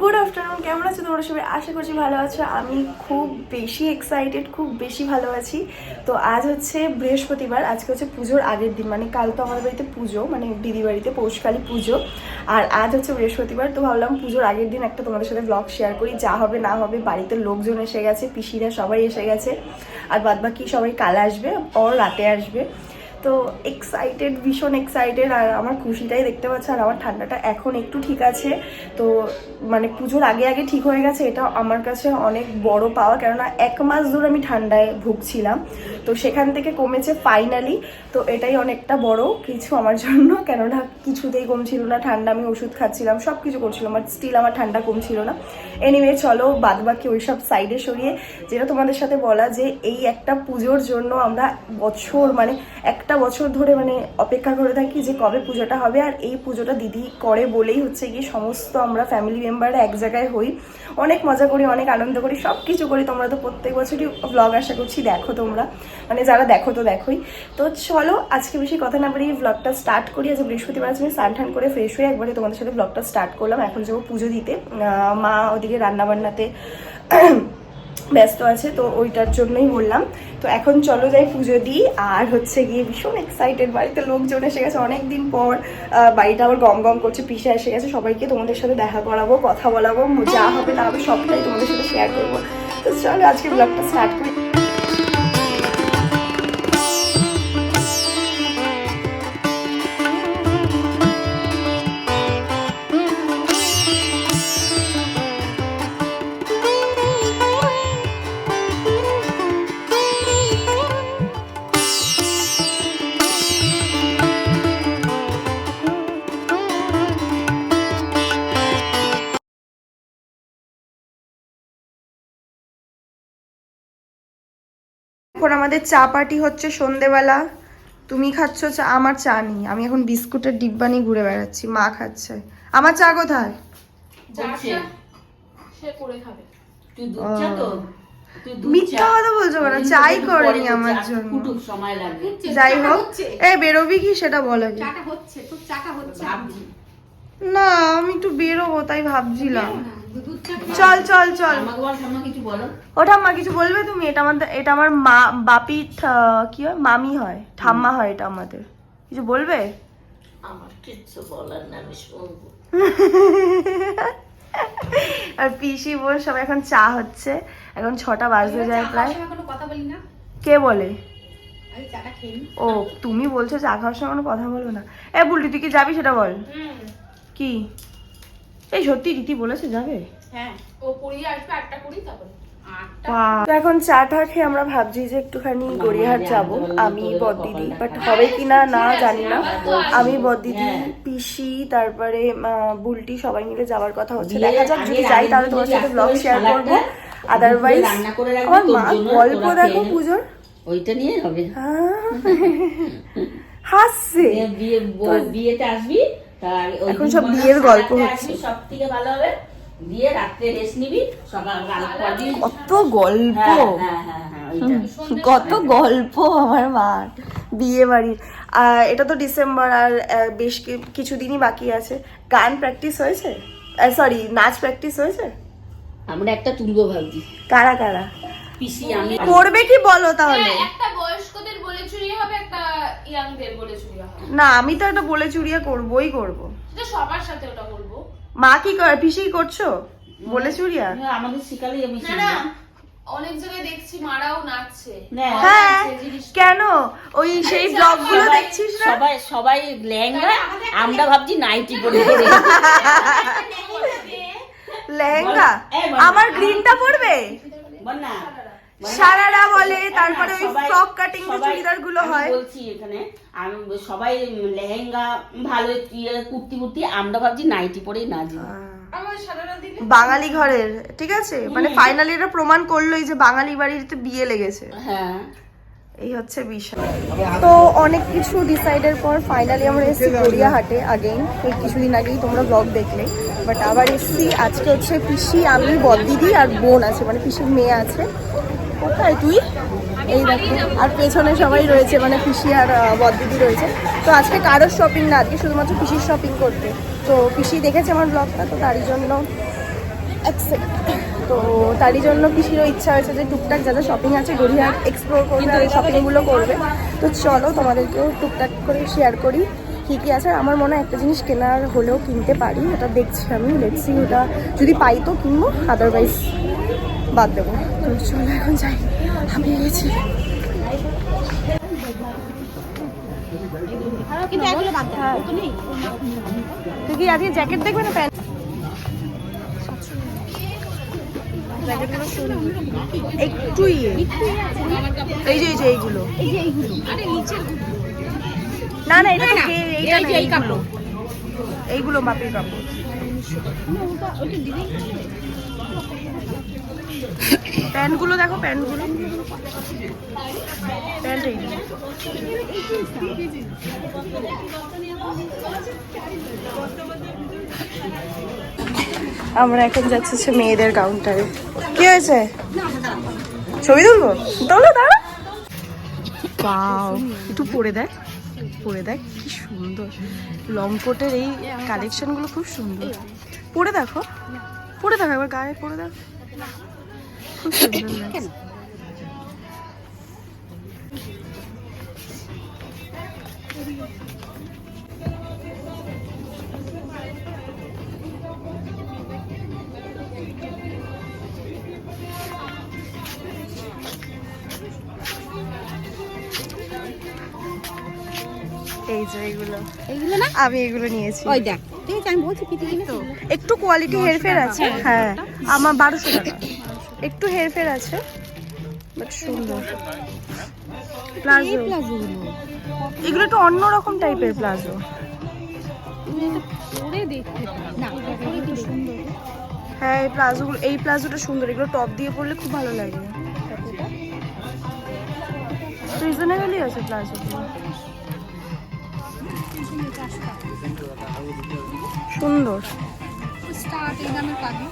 Good afternoon, কেমন আছো তোমরা সবাই? আশা করছি ভালো আছো। আমি খুব বেশি এক্সাইটেড, খুব বেশি ভালো আছি। তো আজ হচ্ছে বৃহস্পতিবার, আজকে হচ্ছে পুজোর আগের দিন, মানে কাল তো আমাদের বাড়িতে পুজো, মানে দিদি বাড়িতে পৌষকালী পুজো, আর আজ হচ্ছে বৃহস্পতিবার। তো ভাবলাম পুজোর আগের দিন একটা তোমাদের সাথে ব্লগ শেয়ার করি, যা হবে না হবে। বাড়িতে লোকজন এসে গেছে, পিসিরা সবাই এসে গেছে, আর বাদবাকি সবাই কাল আসবে ওর রাতে আসবে। তো এক্সাইটেড, ভীষণ এক্সাইটেড। আর আমার খুশিটাই দেখতে পাচ্ছি, আর আমার ঠান্ডাটা এখন একটু ঠিক আছে। তো মানে পুজোর আগে আগে ঠিক হয়ে গেছে, এটা আমার কাছে অনেক বড় পাওয়া, কেননা 1 মাস ধরে আমি ঠান্ডায় ভুগছিলাম, তো সেখান থেকে কমেছে ফাইনালি। তো এটাই অনেকটা বড় কিছু আমার জন্য, কেননা কিছুতেই কমছিল না ঠান্ডা। আমি ওষুধ খাচ্ছিলাম, সব কিছু করছিলাম, বাট স্টিল আমার ঠান্ডা কমছিল না। এনিওয়ে চলো বাদ বাকি ওই সব সাইডে সরিয়ে, যেটা তোমাদের সাথে বলা যে এই একটা পুজোর জন্য আমরা বছর, মানে একটা বছর ধরে মানে অপেক্ষা করে থাকি যে কবে পুজোটা হবে। আর এই পুজোটা দিদি করে বলেই হচ্ছে গিয়ে সমস্ত আমরা ফ্যামিলি মেম্বাররা এক জায়গায় হই, অনেক মজা করি, অনেক আনন্দ করি, সব কিছু করি। তোমরা তো প্রত্যেক বছরই ব্লগ আশা করছি দেখো, তোমরা মানে যারা দেখো তো দেখোই। তো চলো আজকে বেশি কথা না বাড়িয়ে ব্লগটা স্টার্ট করি। আজ বৃহস্পতিবার, আমি স্নান টান করে ফ্রেশ হয়ে একবারে তোমাদের সাথে ব্লগটা স্টার্ট করলাম। এখন যাবো পুজো দিতে, মা ওদিকে রান্নাবান্নাতে ব্যস্ত আছে, তো ওইটার জন্যই বললাম। তো এখন চলো যাই পুজো দিই। আর হচ্ছে গিয়ে ভীষণ এক্সাইটেড, বাড়িতে লোকজন এসে গেছে অনেকদিন পর, বাড়িটা আবার গম গম করছে, পিসা এসে গেছে, সবাইকে তোমাদের সাথে দেখা করাবো, কথা বলাবো, যা হবে না হবে সবটাই তোমাদের সাথে শেয়ার করবো। তো চলো আজকে ব্লগটা স্টার্ট করি। এখন আমাদের চা পার্টি হচ্ছে সন্ধেবেলা। তুমি খাচ্ছ চা, আমার চা নেই, আমি এখন বিস্কুটের ডিব্বা নিয়ে ঘুরে বেড়াচ্ছি, মা খাচ্ছে। আমার চা কোথায়? মিথ্যা কথা বলছো কেন? চাই করেনি আমার জন্য। যাই হোক, এ বেরোবি কি সেটা বলো। না আমি একটু বেরোবো, তাই ভাবছিলাম। চল চল চল। ও ঠাম্মা কিছু বলবে তুমি? এটা আমার মা, বাপি কি হয়, মামি হয়, ঠাম্মা হয় এটা আমাদের। কিছু বলবে? আমার কিছু বলার না, আমি শুনবো। আর পিসি বোন সব এখন চা হচ্ছে, এখন 6টা বাজতে যায় প্রায়। কে বলে? ও তুমি বলছো চা খাওয়ার সময় কোনো কথা বলবো না? এ বুলটি তুই কি যাবি সেটা বল। কি এই সত্যি রীতি বলেছে যাবে? হ্যাঁ, ও পড়িয়ে আসবে 8টা 20 তারপর। তো এখন চা টা খেয়ে আমরা ভাবছি যে একটুখানি গড়িয়াহাট যাব, আমি বড়দিদি, বাট হবে কিনা না জানি না। আমি বড়দিদি, পিসি, তারপরে বুলটি সবাই মিলে যাওয়ার কথা হচ্ছে। দেখা যাক, যদি যাই তাহলে তোমার সাথে ব্লগ শেয়ার করবো। আদারওয়াইজ আমার মা গল্প দেখো পুজোর, ওইটা নিয়ে হবে। হাসছে। বিয়েতে আসবি, এখন সব বিয়ের গল্প হচ্ছে। সব থেকে ভালো হবে দিয়ে রাত্রে রেস্ট নিবি, সকাল কত গল্প, কত গল্প আমার মার বিয়ে বাড়ির। এটা তো ডিসেম্বর, আর বেশ কিছুদিনই বাকি আছে। গান প্র্যাকটিস হয়েছে, সরি নাচ প্র্যাকটিস হয়েছে? আমরা একটা তুলবো ভাবছি। কারা কারা পিসি আমি করবে কি বলো তাহলে? একটা বয়স্কদের বলে চুরিয়ে হবে, একটা ইয়াংদের বলে চুরিয়ে হবে। না আমি তো একটা বলে চুরিয়ে করবোই করবো, সেটা সবার সাথে ওটা বলবো। মা কি করে? পিসি করছো বলে চুরিয়া? আমাদের শিকালে আমি না না, অনেক জায়গায় দেখছি মারাও নাচছে। হ্যাঁ কেন, ওই সেই ব্লগ গুলো দেখছিস না? সবাই সবাই লেহেঙ্গা, আমরা ভাবছি নাইটি পরে। লেহেঙ্গা আমার গ্রিনটা পরবে, সারারা বলে, তারপরে ওই ফ্রক কাটিং যে চুড়িদার গুলো হয়। বলছি এখানে আমি সবাই লেহেঙ্গা ভালো কুর্তি কুর্তি, আমরা ভাবছি নাইটি পরেই নাচবো। বাঙালি ঘরের, ঠিক আছে, মানে ফাইনালি এটা প্রমাণ করলোই যে বাঙালি বাড়িতে বিয়ে লেগেছে। হ্যাঁ এই হচ্ছে বিষয়। তো অনেক কিছু ডিসাইডের পর ফাইনালি আমরা এসেছি গড়িয়াহাটে। আগেই এই কিছুদিন আগেই তোমরা ব্লগ দেখলে, বাট আবার এসেছি। আজকে হচ্ছে পিসি, আমি, বড়দিদি আর বোন আছে, মানে পিসির মেয়ে আছে। কোথায় তুই? এই দেখো, আর পেছনে সবাই রয়েছে, মানে পিসি আর বড়দিদি রয়েছে। তো আজকে কারোর শপিং না, আজকে শুধুমাত্র পিসির শপিং করতে। তো পিসি দেখেছে আমার ব্লগটা, তো তারই জন্য এক সেকেন্ড। তো তারই জন্য পিসিরও ইচ্ছা হয়েছে যে টুকটাক যা যা শপিং আছে গড়িয়াহাট এক্সপ্লোর করবে আর এই শপিংগুলো করবে। তো চলো তোমাদেরকেও টুকটাক করে শেয়ার করি কী কী আছে। আমার মনে হয় একটা জিনিস কেনার হলেও কিনতে পারি, ওটা দেখছি আমি, দেখছি ওটা যদি পাই তো কিনবো, আদারওয়াইজ বাদ দেবো। তো চলো এখন যাই, হাঁপিয়ে গেছি। হ্যাঁ। তুই কি আজকে জ্যাকেট দেখবে না প্যান্ট? একটু এই যে এইগুলো না না এটা এইটা না, এইগুলো মাপের কাপড়। প্যান্টগুলো দেখো, প্যান্টগুলো প্যান্ট এইগুলো। আমরা এখন যাচ্ছি হচ্ছে মেয়েদের কাউন্টারে। কি হয়েছে? ছবি তুলবো? তোলো দাঁড়া। বাও, একটু পরে দেখ, পরে দেখ কি সুন্দর। লং কোটের এই কালেকশনগুলো খুব সুন্দর। পরে দেখো, পরে দেখো একবার গায়ে পরে দেখো, খুব সুন্দর লাগছে। এই যে এইগুলো না, আমি এগুলো নিয়েছি। ওই দেখ, ঠিক আছে, আমি বলছি পিটি কিনে তো একটু কোয়ালিটি হেরফের আছে। হ্যাঁ, আমার 1200 টাকা, একটু হেরফের আছে বাট সুন্দর। প্লাজো, এগুলো একটু অন্যরকম টাইপের প্লাজো। পরে দেখতে না, পরে কি সুন্দর। হ্যাঁ, এই প্লাজোগুলো, এই প্লাজোটা সুন্দর, এগুলো টপ দিয়ে পরলে খুব ভালো লাগে। রিজনেবলই আছে প্লাজোগুলো, সুন্দর। স্টার্ট এই দামের পাবি,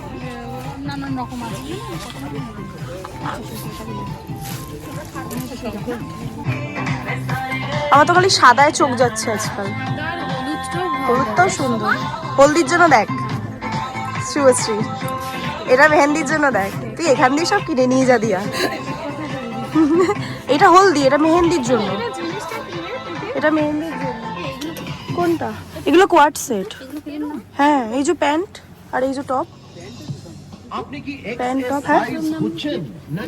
নানান রকম আছে। আমার তো খালি সাদায় চোখ যাচ্ছে আজকাল। হলুদটাও সুন্দর, হলদির জন্য দেখ শুভশ্রী, এটা মেহেন্দির জন্য দেখ। তুই এখান দিয়ে সব কিনে নিয়ে যা দিয়া। এটা হলদি, এটা মেহেন্দির জন্য, এটা মেহেন্দির জন্য। কোনটা? এগুলো কোয়ার্ট সেট। হ্যাঁ, এই যে প্যান্ট আর এই যে টপ, প্যান্ট টপ। হ্যাঁ,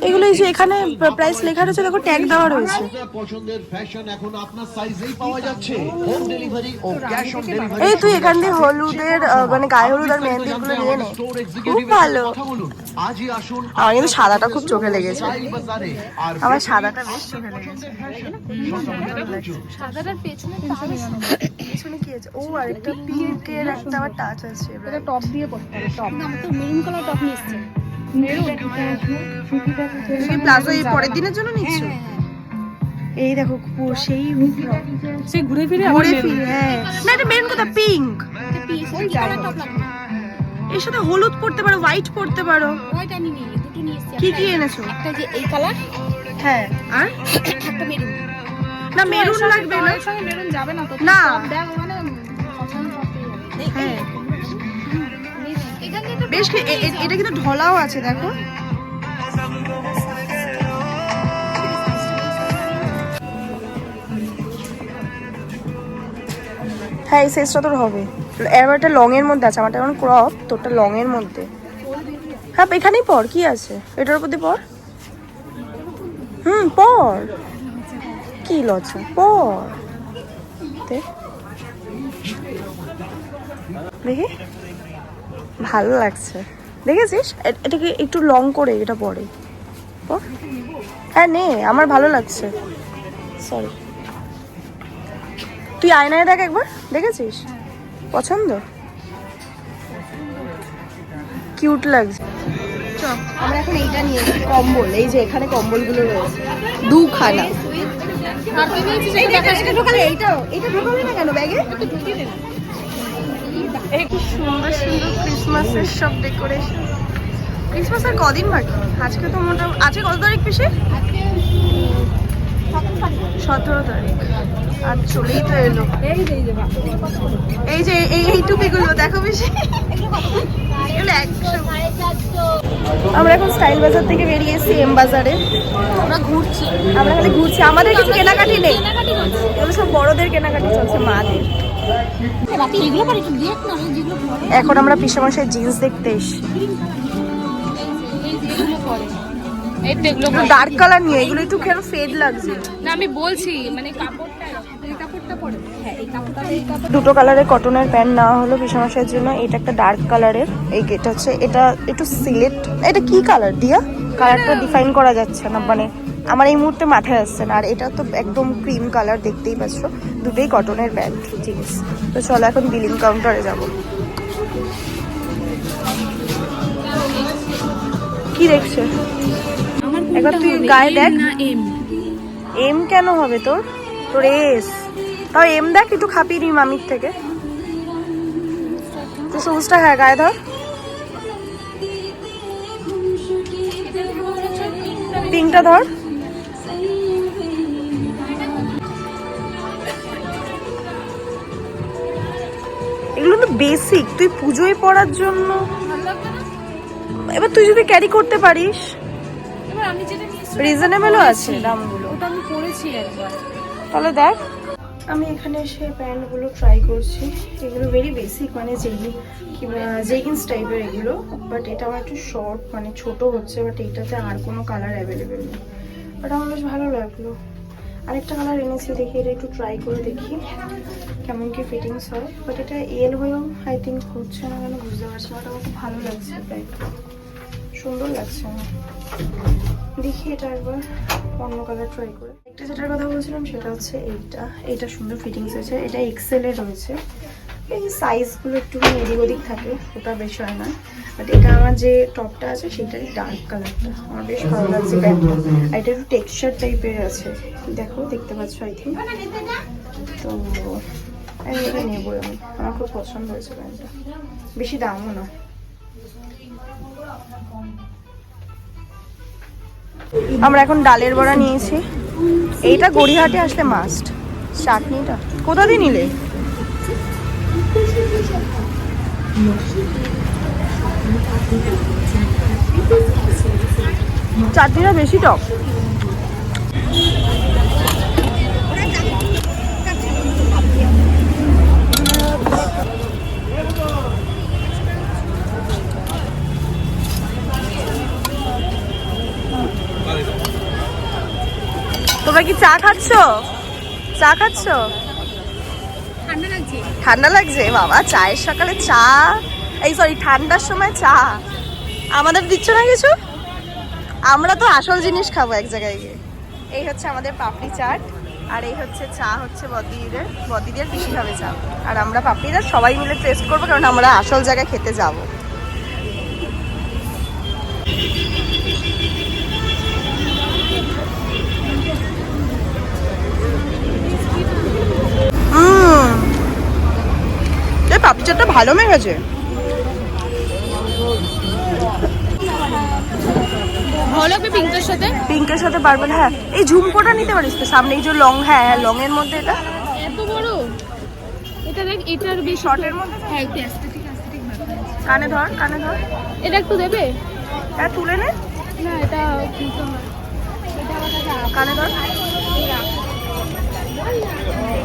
এগুলো এই যে এখানে প্রাইস লেখা রয়েছে, দেখো ট্যাগ দেওয়া রয়েছে। পছন্দের ফ্যাশন এখন আপনার সাইজেই পাওয়া যাচ্ছে। হোম ডেলিভারি ও ক্যাশ অন ডেলিভারি। এই তুই এখান দিয়ে হলুদের মানে গায়ে হলুদ আর মেহেন্দি গুলো নিয়ে নে, খুব ভালো। আজই আসুন। আমার কিন্তু সাদাটা খুব চোখে লেগেছে, আমার সাদাটা বেশ চোখে লেগেছে। সাদাটার পেছনে পিছনে কি আছে? ও, আর একটা পিঙ্কের একটা আবার টাচ আছে। এটা টপ দিয়ে পড়তে হবে। টপ আমি তো মেরুন কালার টপ নিয়ে এসেছি। তুমি প্লাজো এই পরের দিনের জন্য নিচ্ছ? এই দেখো সেই সে ঘুরে ফিরে হ্যাঁ। না, এটা মেরুন কোথা? পিঙ্ক। এর সাথে হলুদ পড়তে পারো, হোয়াইট পড়তে পারো। ওইটা নিয়ে নিই, দুটো নিয়ে এসেছি। কি কি এনেছো? একটা যে এই কালার, হ্যাঁ, আর একটা মেরুন। না মেরুন লাগবে না, সঙ্গে মেরুন যাবে না তো। না দেখ মানে পছন্দ করতে হবে। হ্যাঁ, এখান থেকে তো বেশ এটা কিন্তু ঢলাও আছে দেখো। হ্যাঁ, এই সাইজটা তোর হবে। এবার একটা লং এর মধ্যে আছে, আমারটা এখন ক্রপ, তোরটা লং এর মধ্যে। হ্যাঁ, এখানেই পর, কি আছে এটার উপর দিয়ে পর। পর, কি লজ্জা, পর দেখি, ভালো লাগছে। দেখেছিস, এটাকে একটু লং করে এটা পরে পর। হ্যাঁ নে, আমার ভালো লাগছে। সরি, তুই আয়নায় দেখ একবার, দেখেছিস? পছন্দ, কিউট লাগছে। চল, আমরা এখন এইটা নিয়েছি, কম্বল। এই যে এখানে কম্বলগুলো রয়েছে দুখানা। এটা ঢোকাবে না কেন ব্যাগে? এই কি সুন্দর সুন্দর ক্রিসমাসের সব ডেকোরেশন। ক্রিসমাস আর কদিন বাকি? আজকে তো মোটামুটি, আজকে কত তারিখ পিসে? 17 তারিখ আর চলেই তো এলো। এই যে এই টুপিগুলো দেখো বেশি, এগুলো 100। আমরা এখন স্টাইল বাজার থেকে বেরিয়ে এসেছি এম বাজারে। আমরা খালি ঘুরছি, আমাদের কিছু কেনাকাটি নেই, এগুলো সব বড়দের কেনাকাটি চলছে, মাদের। এখন আমরা পিসেমশাই জিন্স দেখতে এসছি, ডার্ক কালার নিয়ে, এগুলো একটু কেন ফেড লাগছে না, আমি বলছি মানে কাপড়টা, এই কাপড়টা পরে, হ্যাঁ এই কাপড়টা, এই কাপড়। দুটো কালারের কটনের প্যান্ট নেওয়া হলো পিসেমশাইয়ের জন্য। এটা একটা ডার্ক কালারের, এটা হচ্ছে, এটা একটু সিলেক্ট, এটা কি কালার দিয়া, কালারটা ডিফাইন করা যাচ্ছে না, মানে আমার এই মুহূর্তে মাথায় আসছে না। আর এটা তো একদম ক্রিম কালার, দেখতেই পাচ্ছ। দুটোই কটনের প্যান্ট জিন্স। তো চলো এখন বিলিং কাউন্টারে যাব। কি দেখছে একবার তুই গায়ে দেখ। এম কেন হবে তোর, তোর এস, তাও এম দেখ, একটু খাপিয়ে নি মামির থেকে। তো সবুজটা হ্যাঁ গায়ে ধর, পিঙ্কটা ধর। এগুলো তো বেসিক, তুই পুজোয় পড়ার জন্য। এবার তুই যদি ক্যারি করতে পারিস, এবার আমি যেটা নিয়েছি রিজনেবলও আছে দামগুলো, ওটা আমি পরেছি একবার। তাহলে দেখ। আমি এখানে এসে প্যান্টগুলো ট্রাই করছি, এগুলো ভেরি বেসিক, মানে জেগিন্স টাইপের এগুলো, বাট এটা আমার একটু শর্ট, মানে ছোট হচ্ছে, বাট এইটাতে আর কোনো কালার অ্যাভেলেবেল নেই, বাট আমার বেশ ভালো লাগলো। আরেকটা কালার এনেছি, দেখি এটা একটু ট্রাই করে দেখি কেমন কি ফিটিংস হয়, বাট এটা এল হয়েও আই থিঙ্ক হচ্ছে না, কেন বুঝতে পারছি না। আমার খুব ভালো লাগছে, প্যান্টটা সুন্দর লাগছে আমার। দেখি এটা একবার অন্য কালার ট্রাই করে। একটা যেটার কথা বলছিলাম সেটা হচ্ছে এইটা সুন্দর ফিটিংস হয়েছে, এটা এক্সেলে রয়েছে। এই সাইজগুলো একটু এদিক ওদিক থাকে, ওটা বেশ হয় না, বাট এটা আমার যে টপটা আছে সেটারই ডার্ক কালারটা আমার বেশ ভালো লাগছে প্যান্টটা। আর এটা একটু টেক্সচার টাইপের আছে, দেখো দেখতে পাচ্ছ আই থিঙ্ক। তো এটা নেবো আমি, আমার খুব পছন্দ হয়েছে প্যান্টটা, বেশি দামও না। আমরা এখন ডালের বড়া নিয়েছি, এইটা গড়িয়াহাটে আসলে মাস্ট। চাটনিটা কোথা দিয়ে নিলে? চাটনিটা বেশি টক। তোমরা কি চা খাচ্ছ? চা খাচ্ছ? ঠান্ডা লাগছে, ঠান্ডা লাগছে বাবা, চায়ের সকালে চা, এই সরি ঠান্ডার সময় চা, আমাদের দিচ্ছ না কিছু? আমরা তো আসল জিনিস খাবো এক জায়গায় গিয়ে। এই হচ্ছে আমাদের পাপড়ি চাট, আর এই হচ্ছে চা হচ্ছে বদিদের পিসি খাবে চা, আর আমরা পাপড়িরা সবাই মিলে টেস্ট করবো, কারণ আমরা আসল জায়গায় খেতে যাবো। পাপড়ি চাটটা ভালো মেঘেছে। ভালো লাগবে পিঙ্কের সাথে, পিঙ্কের সাথে পারবেন। হ্যাঁ এই ঝুমকোটা নিতে পারিস তো সামনে, এই যে লং, হ্যাঁ লং এর মধ্যে এটা এত বড়, এটা দেখ, এটার বেশ শর্টের মধ্যে। হ্যাঁ একটু অ্যাস্থেটিক ব্যাপার আছে। কানে ধর, কানে ধর, এটা একটু দেবে? হ্যাঁ তুলে নে, না এটা কিন্তু এটা আমার কাছে কানে ধর,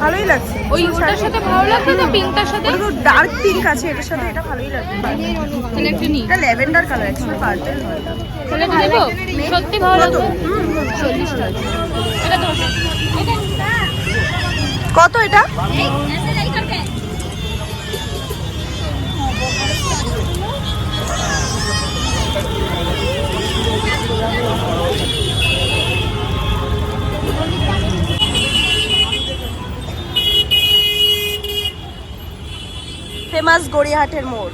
ভালোই লাগছে। ওই ওটার সাথে ভালো লাগবে না, পিঙ্কটার সাথে ওটা তো ডার্ক পিঙ্ক আছে, এটার সাথে এটা ভালোই লাগবে। তাহলে একটু নি, এটা ল্যাভেন্ডার কালার, অ্যাকচুয়ালি পার্পল নয়। তাহলে দেবো, সত্যি ভালো লাগবে। 40 টাকা এটা ধর, কত এটা? ফেমাস গড়িয়াহাটের মোড়।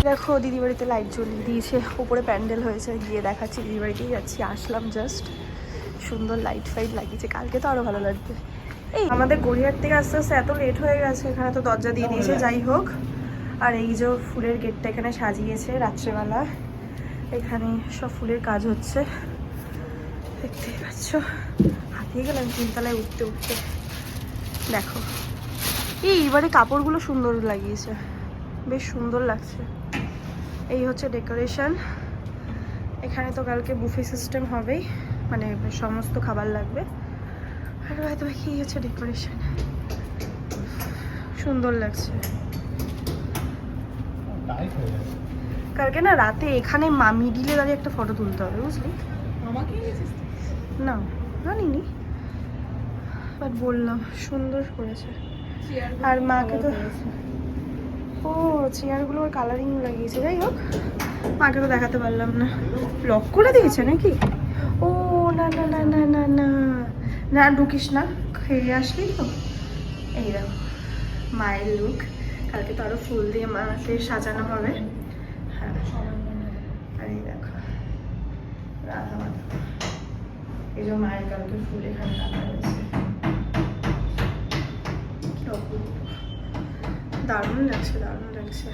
দেখো দিদি বাড়িতে লাইট জ্বলিয়ে দিয়েছে, উপরে প্যান্ডেল হয়েছে, গিয়ে দেখাচ্ছি। দিদি বাড়িতেই যাচ্ছি, আসলাম জাস্ট, সুন্দর লাইট ফাইট লাগিয়েছে, কালকে তো আরো ভালো লাগবে। এই আমাদের গড়িয়ার থেকে আস্তে আস্তে এত লেট হয়ে গেছে, এখানে তো দরজা দিয়ে দিয়েছে, যাই হোক। আর এই যে ফুলের গেটটা এখানে সাজিয়েছে রাত্রেবেলা, এখানে সব ফুলের কাজ হচ্ছে, দেখতেই পাচ্ছ। হাতিয়ে গেলাম তিনতলায় উঠতে উঠতে। দেখো এইবারে কাপড়গুলো সুন্দর লাগিয়েছে, বেশ সুন্দর লাগছে। এই হচ্ছে ডেকোরেশন। এখানে তো কালকে বুফে সিস্টেম হবেই, মানে সমস্ত খাবার লাগবে। আর হয়তো কি হচ্ছে ডেকোরেশন, সুন্দর লাগছে। কালকে না রাতে এখানে মিডিলে দাঁড়িয়ে একটা ফটো তুলতে হবে, বুঝলি? না জানিনি, বাট বললাম সুন্দর করেছে। আর মাকে তো ও চেয়ারগুলোর কালারিং লাগিয়েছে, যাই হোক মাকে তো দেখাতে পারলাম না। লক করে দিয়েছে নাকি? ও না না না না না না না, ঢুকিস না, খেয়ে আসলি তো। এই দেখো মায়ের লুক, কালকে তো আরো ফুল দিয়ে মাকে সাজানো হবে। হ্যাঁ আর এই দেখো রাধা মাধব, এই যে মায়ের কালকে ফুল এখানে রাখা হয়েছে। কি অপূর্ব, দারুণ লাগছে দারুণ লাগছে।